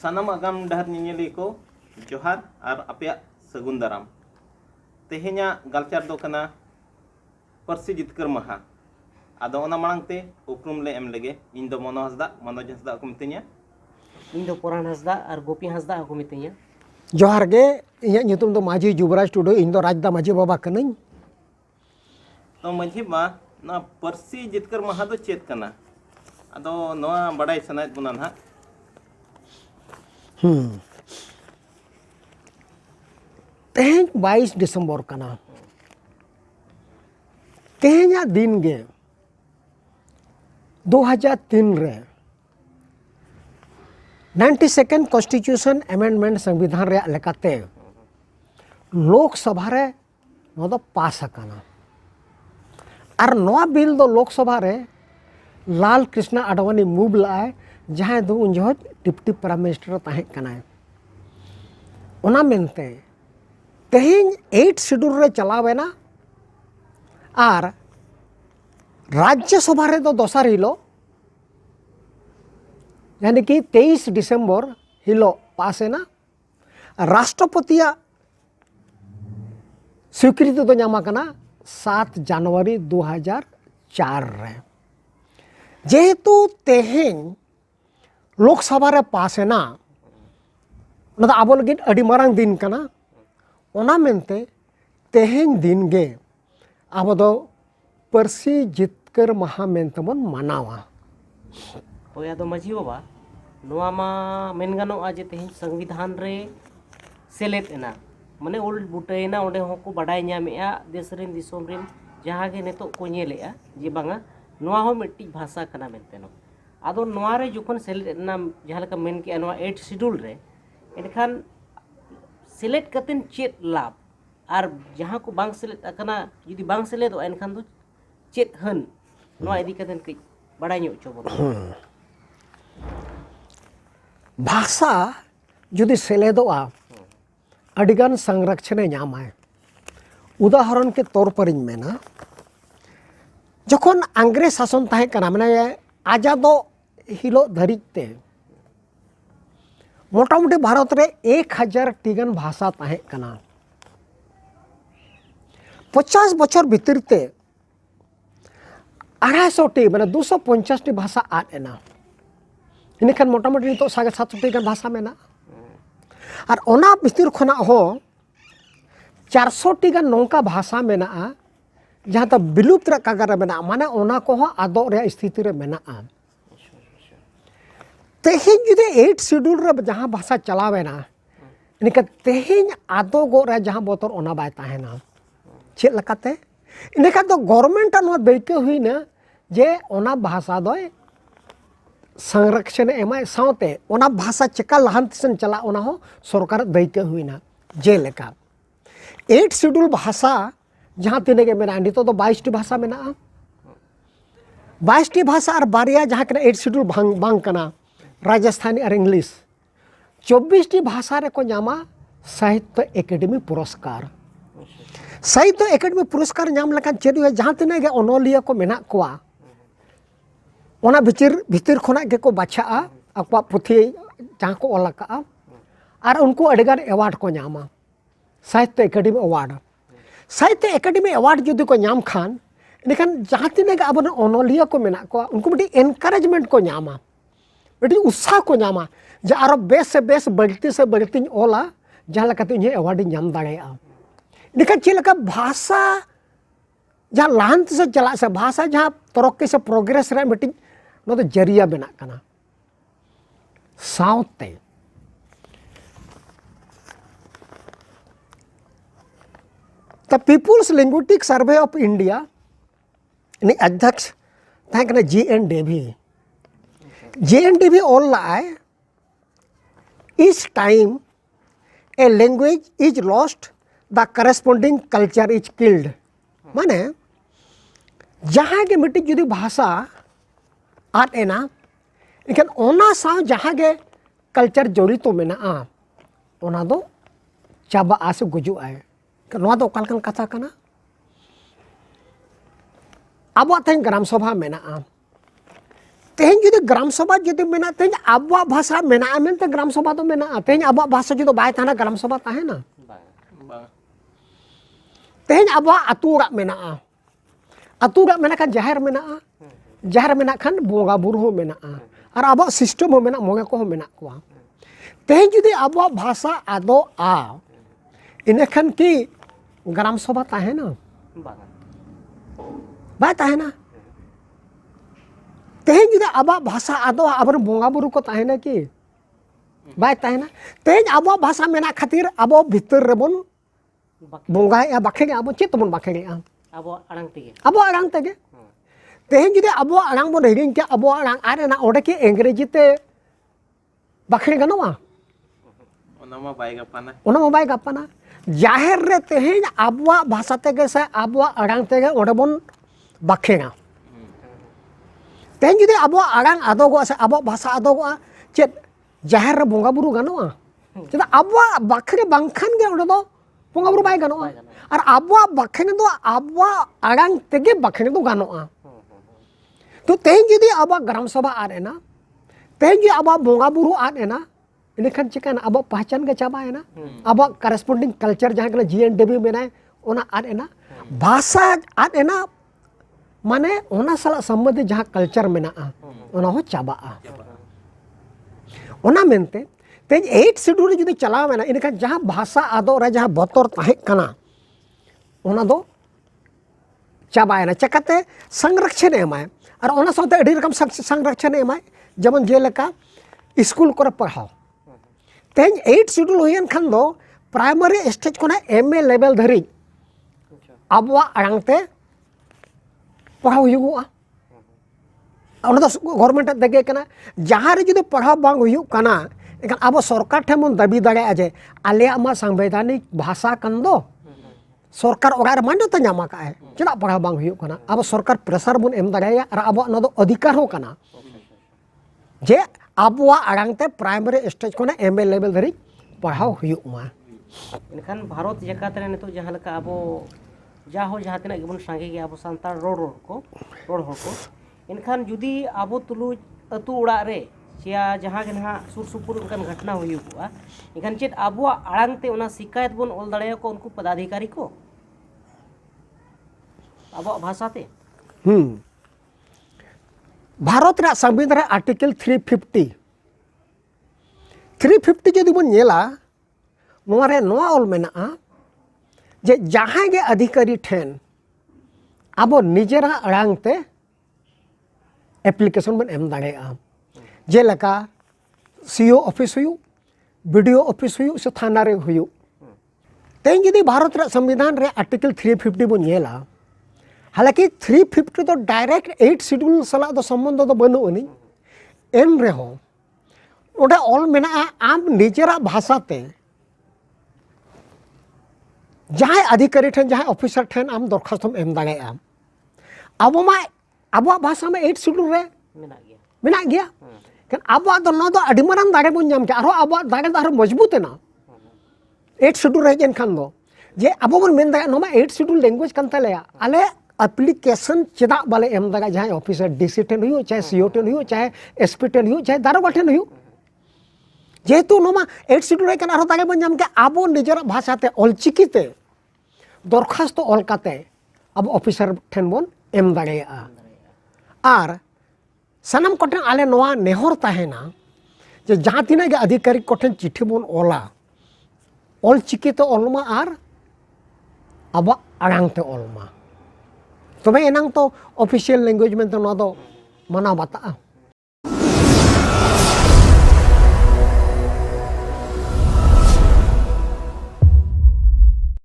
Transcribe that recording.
सानाम आगाम डहर नियली को जोहार और अपया सगुन दाराम तेहे냐 गालचार दो कना परसी जितकर महा आदो ओना मांगते उपरुम ले एम लगे इन दो मनोज हंसदा को मितኛ इन दो पुरान हंसदा और गोपी हंसदा को मितኛ जोहार गे इया ᱧᱩᱛᱩᱢ ᱫᱚ ᱢᱟᱹᱡᱷᱤ ᱡᱩᱵᱨᱟᱡᱽ ᱴᱩᱰᱩ ᱤᱧ ᱫᱚ ᱨᱟᱡᱽᱫᱟ ᱢᱟᱹᱡᱷᱤ ᱵᱟᱵᱟ ᱠᱟᱹᱱᱟᱹᱧ तो मझी बा ना परसी जितकर महा दो चेत कना आदो नोआ बड़ाई सनायत बुना ना तेहें 22 दिसंबर कना तेहें दिन गे 2003 रे 92nd कॉन्स्टिट्यूशन अमेंडमेंट संविधान रे लेकाते लोकसभा रे नो दो पास आकाना और नोआ बिल दो लोकसभा रे लाल कृष्ण आडवाणी मूव लाए जहाँ दो उन जो डिप्टी प्राइम मिनिस्टर ताहे कनाय ओना मेनते तेहें 8 शेड्यूल रे चलावेना और राज्यसभा रे दो दोसर हिलो यानी कि 23 डिसेम्बर हिलो पास है ना राष्ट्रपति स्वीकृति तो नामा कना 7 जनवरी 2004 रे जेहेतु तेहें लोकसभा रे पास है ना ना आबो लगिन अडी मारांग दिन कना ओना मेनते तेहें दिन गे आबो दो परसी जितकर महा मेनतमन मनावा होया दो मझी बाबा नोआ मा मेन गानोआ जे तेहें संविधान रे सेलेत एना माने ओल बुटेना ओंडे होको बाडाय ᱧᱟᱢᱮᱜᱼᱟ देश रेन दिसोम रेन जहाँ के नेतो को ñेलेᱜᱼᱟ जे बांगा नोआ हो मिट्टी भाषा कना मेनते नो आदो नोआ रे जोखन सेलेत ना जहाँ लका मेन के नोआ 8 शेड्यूल रे एनखान सेलेट कतेन चेत लाभ और जहाँ को बांग सेलेत अकना यदि बांग सेलेदो एनखान दो चेत हन नोआ इदी कतेन कई बाडाय ᱧᱚᱜ ᱪᱚ बो भाषा जुदी सेलेदोआ अडिगान संरक्षण नामाय उदाहरण के तौर पर इन मेना जखन अंग्रेज शासन ताहे कना माने आजादो हिलो धरिते मोटामुटी भारत रे 1000 टीगन भाषा ताहे कना 50 बछर भीतर ते 250 टी माने 250 टी भाषा आद एना इनखान मोटामुटी नितो 750 टी गन भाषा मेना और ओना भीतर खना हो 400 टी गन नौका भाषा मेना जहाँ तो विलुप्त कागर मेना माने ओना को हो आदो रे स्थिति रे मेना तेहें जुदे 8 शेड्यूल रे जहाँ भाषा चलावेना इनका तेहें आदो गो रे जहाँ बोतर ओना बाय ताहेना चेत लकाते इनका तो गवर्नमेंट नो दैके हुईना जे ओना भाषा दो संरक्षण एमाय सावते ओना भाषा चेका लहांतिसन चला ओना हो सरकार दैके हुईना जेलेका 8 शेड्यूल भाषा जहाँ तीन के मेना नितो तो 22 टी भाषा मेना 22 टी भाषा और बारिया जहाँ के 8 शेड्यूल बांग कना राजस्थानी और इंग्लिश 24 टी भाषा रे को नामा साहित्य एकेडमी पुरस्कार साहित्य एकेडमी पुरस्कार नाम लकान चेद जहाँ तीन के अनोलिया को मेना कोआ ओना भीतर खोना के को बाछा अक्वा पुथी जहाँ को ओलाका और उनको अडिगान अवार्ड को नामा साहित्य एकेडमी अवार्ड जुदी को नाम खान इनखान जहाँ तीन के अब अनोलिया को मेना को उनको मिट्टी एनकरेजमेंट को नामा मिट्टी उत्साह को नामा जे आरो बेस से बेस बढ़ती से बढ़ती ओला जहाँ लकाते इन्हें अवार्ड नाम दाड़ेया इनखान चेलका भाषा जहाँ लांत से चला से भाषा जहाँ तरक्की से प्रोग्रेस रे मिट्टी नो तो जरिया बना कना साउते the people's linguistic survey of India इन्हीं अध्यक्ष ताहे कना GNDB ऑल लाए इस time a language is lost the corresponding culture is killed माने जहाँ के मिट्टी जुदी भाषा आद एना इनखान ओना सा जहाँ के कल्चर जोड़ी तो मेना ओना दो चाबा आसे गुजु आए नोआ दो कालकन कथा कना अब ग्राम सभा मेना तेहन जुदी ग्राम सभा जुदी मेना तेहन आबुआ भाषा मेना मेनते ग्राम सभा तो मेना तेहन आबुआ भाषा जुदी बाय ताहना ग्राम सभा ताहेना bang तेहन आबुआ आतु ओराग मेना आतु ओराग मेना खान जाहेर मेना जाहेर मेना खान बोंगा बुरु हो मेना और आबुआ सिस्टम हो मेना मोगे को हो मेना कोआ तेहन जुदी आबुआ भाषा आदो आ इने खान की ग्राम सभा ताहेना बाय ताहेना तेहन जुदी आबुआ भाषा आदो आबर बोंगा बुरु को ताहेना की बाय ताहेना तेहन आबुआ भाषा मेना खातिर आबो भितर रेबन बोंगा या बाखे आबो चेत तबन बाखे abo arang tige आबो आरांग तेगे तेहन जुदी आबो आरांग बन हिरिंग के आबो आरांग आरे ना ओडे की अंग्रेजी ते बाखे गनवा ona ma bai gapana ओना मोबाइल गप्पाना जाहिर रे तेहन आबुआ भाषा तेगे से आबुआ आरांग तेगे ओडे बन बाखेगा तेहन जुदी आबुआ आरांग आदोगो से आबुआ भाषा आदोगो चेत जाहिर रे बोंगा बुरु गनवा चेदा आबुआ बाखे बांखान गे ओडे दो बोंगा बुरु बाय गनवा और आबुआ बाखे दो आबुआ आरांग तेगे बाखे दो गनवा तो तेहन जुदी आबुआ ग्राम सभा आरेना तेहन जुदी आबुआ बोंगा बुरु आरेना इनखान चिकन अब पहचान के चाबाएना अब करेस्पोंडिंग कल्चर जहाँ के GNW में ना ओना आदेना भाषा आदेना माने ओना साला संबंधित जहाँ कल्चर में ना ओना हो चाबा ओना मेनते तेज 8 शेड्यूल जुदी चलाव में ना इनखान जहाँ भाषा आदो रे जहाँ बतर ताहे कना ओना दो चाबाएना चकते संरक्षण एमाय और ओना साथे अडी रकम संरक्षण एमाय जेमन जेलेका स्कूल करे पढ़ाओ तेज 8 शेड्यूल हुईन खान दो प्राइमरी स्टेज को MA लेवल धरी आबुआ आरांगते पढ़ाव हुयुगुआ ओना दो गवर्नमेंट देगे कना जहाँ रे जुदी पढ़ाव बांग हुयुग कना एखान आबो सरकार ठेन बन दाबी दाड़े जे आले आमा संवैधानिक भाषा कन दो सरकार ओरा रे मान्यता नामा का है चेदा पढ़ाव बांग हुयुग कना आबो सरकार प्रेशर बन एम दाड़ेया और आबो ना दो अधिकार हो कना जे आबुआ आरांगते प्राइमरी स्टेज को MA लेवल धरी पढ़ाव हुयुगमा इनखान भारत जकात रे नितो जहाँ लका abo जाहो जहाँ तिना गेबन सांगे गे abo santar रोड को इनखान जुदी abo तुलु अतु उड़ा रे चिया जहाँ के ना सुर सुपुर उनकान घटना हुयुगुआ इनखान चेत आबुआ आरांगते ओना शिकायत बन ओल दाड़ेया को उनको पदाधिकारी को आबुआ भाषाते भारत रा संविधान आर्टिकल 350 जदि बन नेला नोरे नोआ ऑल मेना जे जहाँ गे अधिकारी ठेन आबो निजेरा अड़ांगते एप्लीकेशन बन एम दाड़ेया जेलका CO ऑफिस हुयु BDO ऑफिस हुयु से थाना रे हुयु तेन जदि भारत रा संविधान रे आर्टिकल 350 बन नेला हालांकि 350 तो डायरेक्ट 8 शेड्यूल सला दो संबंध तो बनु अनी एन रे हो ओडा ऑल मेना आम निजेरा भाषाते जहाँ अधिकारी ठेन जहाँ ऑफिसर ठेन आम दरखास्त एम दाड़ेया अब मा अब भाषा में 8 शेड्यूल रे मेना गया कन अब दो न दो अडी मारान दाड़े बन जाम के आरो अब दाड़े दारो मजबूत ना 8 शेड्यूल रे जेन खान दो जे अब बन मेन दाड़े नमा 8 शेड्यूल लैंग्वेज कान तलेया आले एप्लीकेशन चेदा बाले एम दागा जहाँ ऑफिसर DC ठेन हुयो चाहे CO ठेन हुयो चाहे SP ठेन हुयो चाहे दारोगा ठेन हुयो जेहेतु नमा 8 शेड्यूल रे कन आरो दागे बन जाम के आबो निजेरा भाषाते ऑलचिकीते दरखास्त ऑल काते अब ऑफिसर ठेन बन एम दाड़ेया आर सनम कोठेन आले नोआ नेहर ताहेना जे जहाँ तिना गे अधिकारी कोठेन चिट्ठी बन ओला ऑलचिकीते ऑलमा आर अब आड़ांगते ऑलमा तबे एनांग तो ऑफिशियल लैंग्वेज में तो ना दो मना बाता